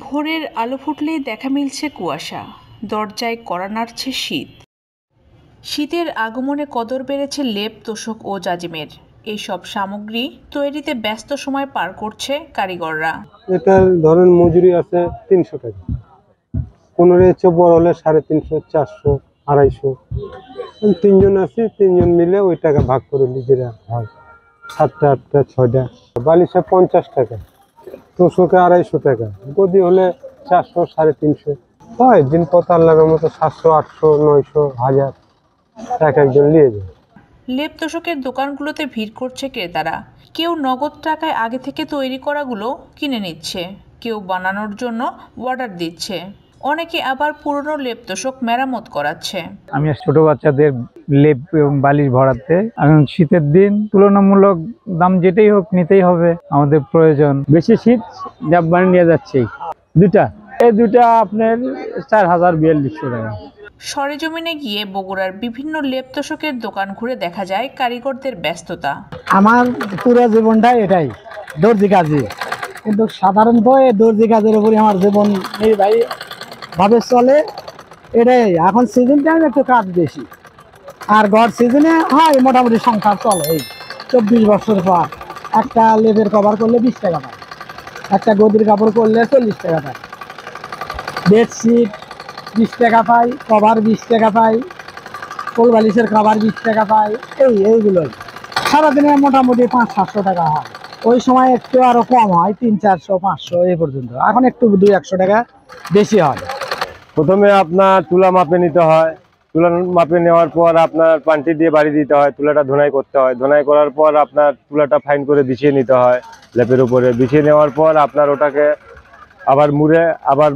ভোরের আলো ফুটলেই দেখা মিলছে কুয়াশা, দরজায় কড়া নাড়ছে শীত। শীতের আগমনে কদর বেড়েছে লেপ, তোশক ও জাজিমের। এইসব সামগ্রী তৈরিতে ব্যস্ত সময় পার করছে কারিগররা। এটার ধরেন মজুরি আছে 300 টাকা, কোনো রেচে বড় হলে 350, 400, 250। তিনজন আছি, তিনজন মিলে ওই টাকা ভাগ করে নিজেরা হয়। 7টা, 8টা, 6টা। বালিশে 50 টাকা, তোশকে 250 টাকা, গদি হলে 400, 350। হয় দিন কত আল্লাহর মতো 700, 800, 900, 1000 এক একজন নিয়ে যায়। লেপ তোশকের দোকানগুলোতে ভিড় করছে ক্রেতারা। কেউ নগদ টাকায় আগে থেকে তৈরি করাগুলো কিনে নিচ্ছে, কেউ বানানোর জন্য অর্ডার দিচ্ছে, অনেকে আবার পুরনো লেপ তোশক মেরামত করাচ্ছে। আমি ছোট বাচ্চাদের লেপ এবং বালিশ ভরাতে, এখন শীতের দিন তুলনামূলক দাম যেটাই হোক নিতেই হবে, আমাদের প্রয়োজন। বেশি শীত জাপানে নিয়ে যাচ্ছে এই দুটা আপনার 4042 টাকা। সরেজমিনে গিয়ে বগুড়ার বিভিন্ন লেপ তোশকের দোকান ঘুরে দেখা যায় কারিগরদের ব্যস্ততা। আমার পুরো জীবনটা এটাই দর্জি কাজে, কিন্তু সাধারণত এই দর্জি কাজের উপরে আমার জীবন নির্বাহী ভাবে চলে। এটাই এখন সিজন টাইমে একটু কাজ বেশি, আর গড় সিজনে হয় মোটামুটি সংসার চলে। এই 24 বছর পর একটা লেপের কভার করলে 20 টাকা পায়, একটা গদির কাপড় করলে 40 টাকা পায়, বেডশিট 20 টাকা পাই, কভার 20 টাকা পাই, কোল বালিশের কভার 20 টাকা পাই। এইগুলোই সারাদিনে মোটামুটি 500-700 টাকা হয়। ওই সময় একটু আরো কম হয়, 300, 400, 500 এই পর্যন্ত। এখন একটু 200-100 টাকা বেশি হয়। প্রথমে আপনার তুলা মাপে নিতে হয়, তুলা মাপে নেওয়ার পর আপনার পান্টি দিয়ে বাড়ি দিতে হয়, তুলাটা ধোনাই করতে হয়, ধোনাই করার পর আপনার তুলাটা ফাইন করে বিছিয়ে নিতে হয় লেপের উপরে। বিছিয়ে নেওয়ার পর আপনার ওটাকে আবার মুড়ে আবার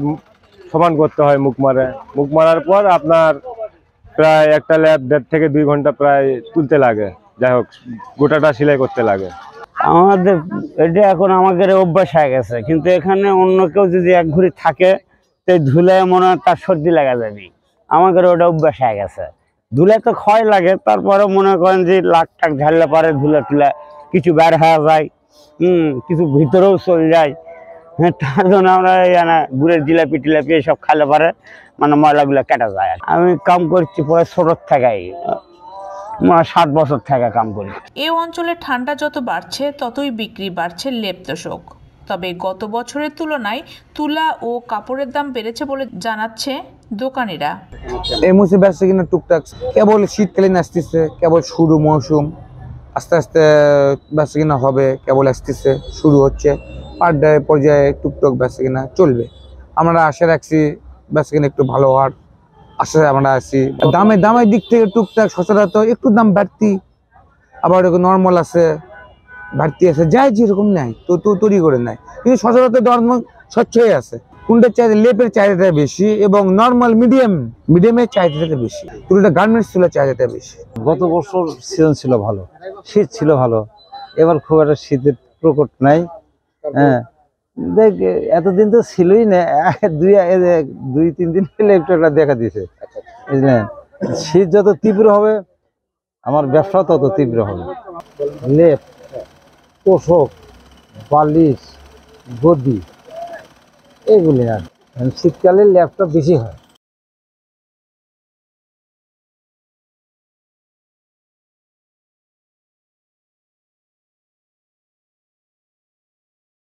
সমান করতে হয় মুখ মারার পর আপনার প্রায় একটা লেপ 1.5 থেকে 2 ঘন্টা প্রায় তুলতে লাগে। যাই হোক, গোটাটা সেলাই করতে লাগে। আমাদের এটা এখন আমাদের অভ্যাস হয়ে গেছে, কিন্তু এখানে অন্য কেউ যদি এক ঘুরি থাকে তো ধুলে মনে হয় তার সর্দি লাগা যাবে। আমাদের ওটা অভ্যাস হয়ে গেছে। ধুলে তো ক্ষয় লাগে, তারপরে মনে করেন যে লাখ টাক ঝাড়লে পারে ধুলে টুলে কিছু বের হয়ে যায়, কিছু ভিতরেও চলে যায়। হ্যাঁ, তার জন্য আমরা গুড়ের জিলাপি টিলাপি এসব খাইলে পারে মানে ময়লাগুলো কেটে যায়। আমি কাম করছি পরে ছোটোর থেকেই, 7 বছর থেকে কাম করি। এই অঞ্চলে ঠান্ডা যত বাড়ছে ততই বিক্রি বাড়ছে লেপ তোশক। তবে গত বছরের তুলনায় তুলা ও কাপড়ের দাম বেড়েছে বলে জানাচ্ছে দোকানিরা। এই মুসে ব্যবসা কিনা টুকটাক, কেবল শীতকালীন আসতেছে, কেবল শুরু মৌসুম, আস্তে আস্তে ব্যবসা কিনা হবে, কেবল আসতেছে, শুরু হচ্ছে। পার ডে পর্যায়ে টুকটাক ব্যবসা কিনা চলবে। আমরা আশা রাখছি ব্যবসা কিনা একটু ভালো হওয়ার আশা আমরা আছি। দামের দিক থেকে টুকটাক সচরাচর একটু দাম বাড়তি, আবার নর্মাল আছে, বাড়তি আছে, যাই যেরকম নেয় তো তৈরি করে নেয়, কিন্তু সচরাচর নর্মাল স্বচ্ছই আছে। কোনটার চাহিদা, লেপের চাহিদাটা বেশি এবং নর্মাল মিডিয়ামের চাহিদাটা বেশি, তুলটা গার্মেন্টস তুলার চাহিদাটা বেশি। গত বছর সিজন ছিল ভালো, শীত ছিল ভালো, এবার খুব একটা শীতের প্রকট নাই। হ্যাঁ, দেখ এতদিন তো ছিলই না, 2-3 দিন পেলে একটু একটা দেখা দিয়েছে, বুঝলেন। শীত যত তীব্র হবে আমার ব্যবসা তত তীব্র হবে। লেপ, তোশক, বালিশ, গদি এগুলি আর শীতকালে লেপটা বেশি হয়।